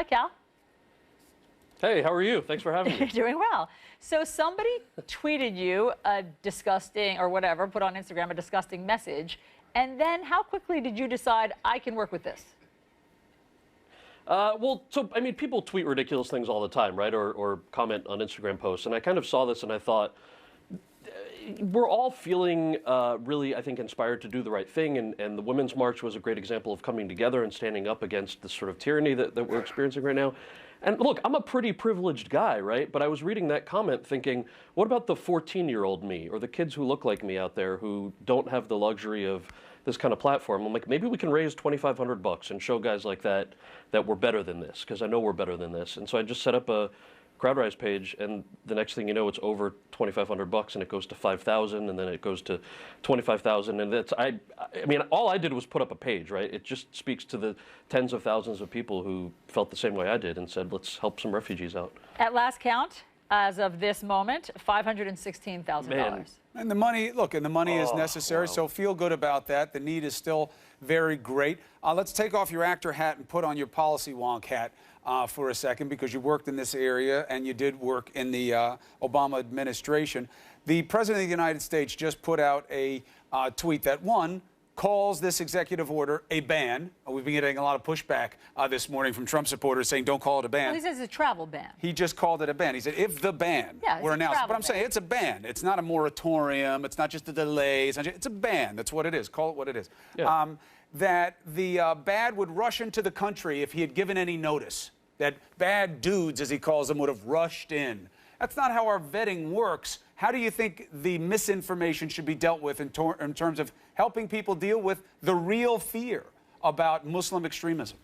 Hi, Cal. Hey, how are you? Thanks for having me. Doing well. So somebody tweeted you a disgusting, or whatever, put on Instagram a disgusting message. And then how quickly did you decide I can work with this? I mean, people tweet ridiculous things all the time, right? Or comment on Instagram posts. And I kind of saw this and I thought, we're all feeling really, I think, inspired to do the right thing. And the Women's March was a great example of coming together and standing up against this sort of tyranny that we're experiencing right now. And look, I'm a pretty privileged guy, right? But I was reading that comment thinking, what about the 14-year-old me or the kids who look like me out there who don't have the luxury of this kind of platform? I'm like, maybe we can raise $2,500 and show guys like that we're better than this, because I know we're better than this. And so I just set up a CrowdRise page, and the next thing you know, it's over $2,500, and it goes to 5,000, and then it goes to 25,000, and that's I mean, all I did was put up a page, right? It just speaks to the tens of thousands of people who felt the same way I did and said, let's help some refugees out. At last count, as of this moment, $516,000. And the money, look, and the money is necessary, wow. so feel good about that. The need is still very great. Let's take off your actor hat and put on your policy wonk hat for a second, because you worked in this area and you did work in the Obama administration. The President of the United States just put out a tweet that, one, calls this executive order a ban. We've been getting a lot of pushback this morning from Trump supporters saying don't call it a ban. Well, he says it's a travel ban. He just called it a ban. He said if the ban were announced. But I'm saying it's a ban. It's not a moratorium. It's not just a delay. It's a ban. That's what it is. Call it what it is. Yeah. That the bad would rush into the country if he had given any notice. That bad dudes, as he calls them, would have rushed in. That's not how our vetting works. How do you think the misinformation should be dealt with in terms of helping people deal with the real fear about Muslim extremism?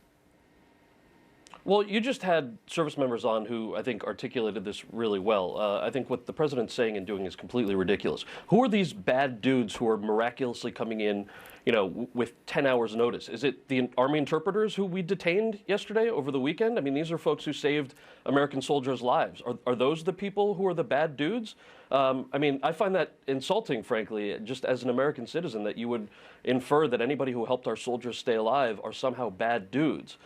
Well, you just had service members on who I think articulated this really well. I think what the president's saying and doing is completely ridiculous. Who are these bad dudes who are miraculously coming in, you know, with 10 hours notice? Is it the Army interpreters who we detained yesterday over the weekend? I mean, these are folks who saved American soldiers' lives. Are those the people who are the bad dudes? I mean, I find that insulting, frankly, just as an American citizen, that you would infer that anybody who helped our soldiers stay alive are somehow bad dudes.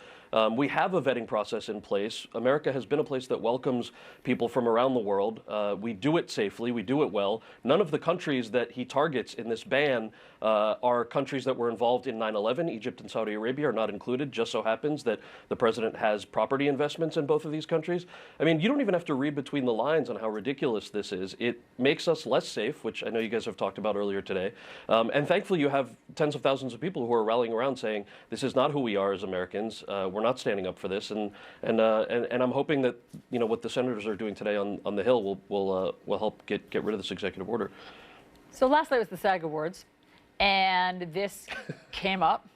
We have a vetting process in place. America has been a place that welcomes people from around the world. We do it safely. We do it well. None of the countries that he targets in this ban are countries that were involved in 9/11. Egypt and Saudi Arabia are not included. Just so happens that the president has property investments in both of these countries. I mean, you don't even have to read between the lines on how ridiculous this is. It makes us less safe, which I know you guys have talked about earlier today. And thankfully, you have tens of thousands of people who are rallying around saying, this is not who we are as Americans. We're not standing up for this, and I'm hoping that, you know, what the senators are doing today on the Hill will help get rid of this executive order. So last night was the SAG Awards, and this came up,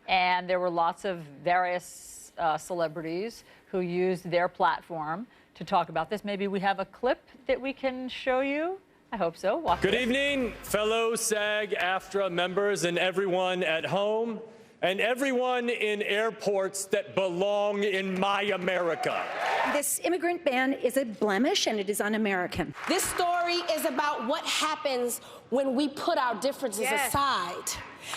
and there were lots of various celebrities who used their platform to talk about this. Maybe we have a clip that we can show you. I hope so. Watch Good this. evening, fellow SAG-AFTRA members and everyone at home and everyone in airports that belong in my America. This immigrant ban is a blemish, and it is un-American. This story is about what happens when we put our differences aside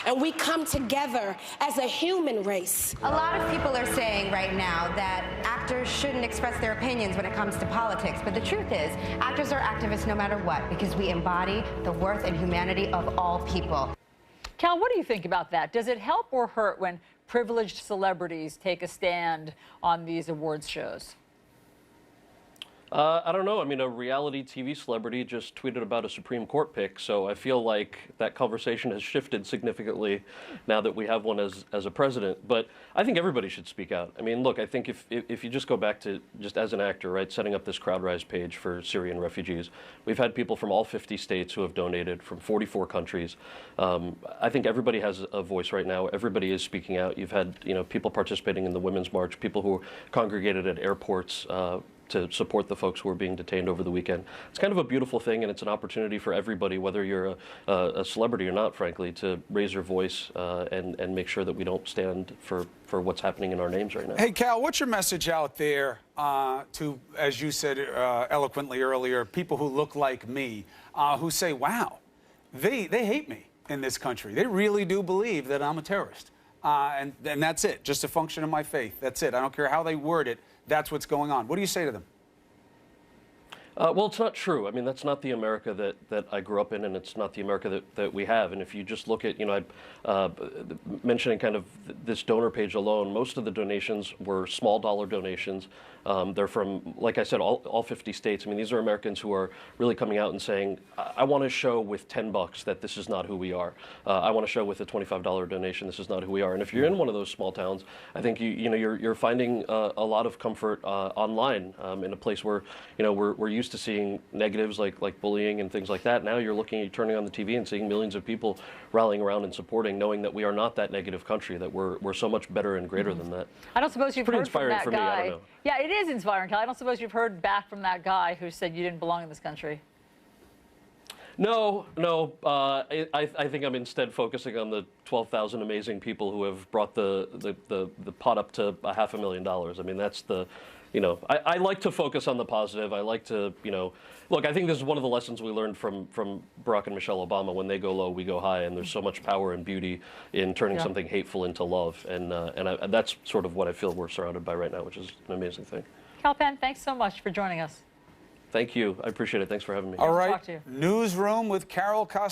and we come together as a human race. A lot of people are saying right now that actors shouldn't express their opinions when it comes to politics, but the truth is, actors are activists no matter what, because we embody the worth and humanity of all people. Cal, what do you think about that? Does it help or hurt when privileged celebrities take a stand on these awards shows? I don't know. I mean, a reality TV celebrity just tweeted about a Supreme Court pick, so I feel like that conversation has shifted significantly now that we have one as a president. But I think everybody should speak out. I mean, look, I think if you just go back to just as an actor, right, setting up this CrowdRise page for Syrian refugees, we've had people from all 50 states who have donated from 44 countries. I think everybody has a voice right now. Everybody is speaking out. You've had, you know, people participating in the Women's March, people who congregated at airports to support the folks who were being detained over the weekend. It's kind of a beautiful thing, and it's an opportunity for everybody, whether you're a celebrity or not, frankly, to raise your voice and make sure that we don't stand for what's happening in our names right now. Hey, Cal, what's your message out there to, as you said eloquently earlier, people who look like me, who say, wow, they hate me in this country. They really do believe that I'm a terrorist. and that's it. Just a function of my faith. That's it. I don't care how they word it. That's what's going on. What do you say to them? Well, it's not true. I mean, that's not the America that I grew up in, and it's not the America that we have. And if you just look at, mentioning kind of this donor page alone, most of the donations were small dollar donations. They're from, like I said, all 50 states. I mean, these are Americans who are really coming out and saying, I want to show with $10 that this is not who we are. I want to show with a $25 donation this is not who we are. And if you're in one of those small towns, I think you're finding a lot of comfort online in a place where we're used to seeing negatives like bullying and things like that. Now you're turning on the TV and seeing millions of people rallying around and supporting, knowing that we are not that negative country, that we're so much better and greater than that. I don't suppose you've heard from that for guy. me, I don't know. Yeah, it is inspiring, Kelly. I don't suppose you've heard back from that guy who said you didn't belong in this country. No. I think I'm instead focusing on the 12,000 amazing people who have brought the pot up to $500,000. I mean, that's the, I like to focus on the positive. I like to, look, I think this is one of the lessons we learned from Barack and Michelle Obama. When they go low, we go high, and there's so much power and beauty in turning something hateful into love, and that's sort of what I feel we're surrounded by right now, which is an amazing thing. Penn, thanks so much for joining us. Thank you. I appreciate it. Thanks for having me. All right. Talk to you. Newsroom with Carol Costello.